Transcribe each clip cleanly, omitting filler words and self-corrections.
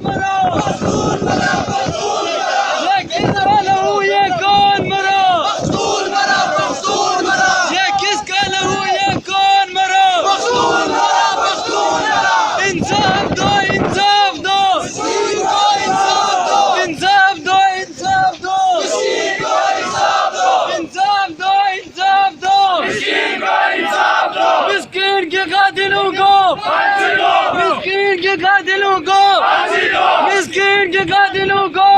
मरो, ये किसका लहू ये कौन मरो, ये किसका लहू ये कौन मरो, इंसाफ दो, इंसाफ दो, इंसाफ दो, इंसाफ दो, इंसाफ दो, इंसाफ दो, मिस्कीन के कातिलों को, मिस्कीन के कातिलों को, मिस्कीन के कातिलों को,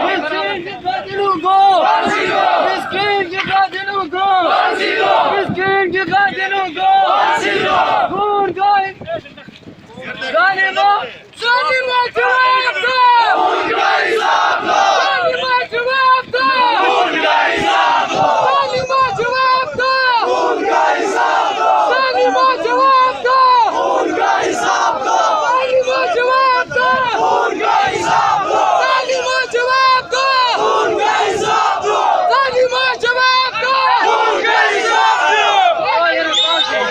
मिस्कीन के कातिलों को, मिस्कीन के कातिलों को, मिस्कीन के कातिलों को, खून का जालिमों जालिमों जवाब दो, जालिमों जवाब दो, जालिमों जवाब दो, जालिमों जवाब दो, जालिमों जवाब दो, जालिमों जवाब दो, जालिमों जवाब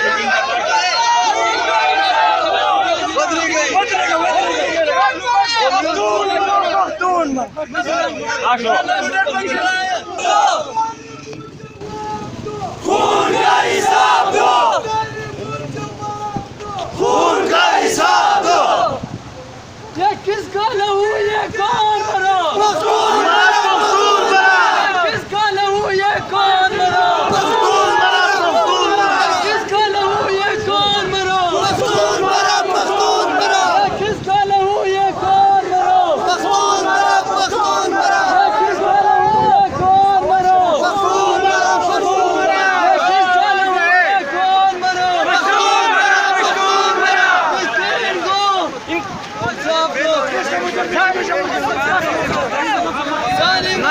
दो। खून का हिसाब दो, खून का हिसाब दो, ये किसका लहू ये कौन मरो, किसका लहू ये कौन मरो, किसका लहू ये कौन मरो, किसका लहू ये कौन मरो, जालिम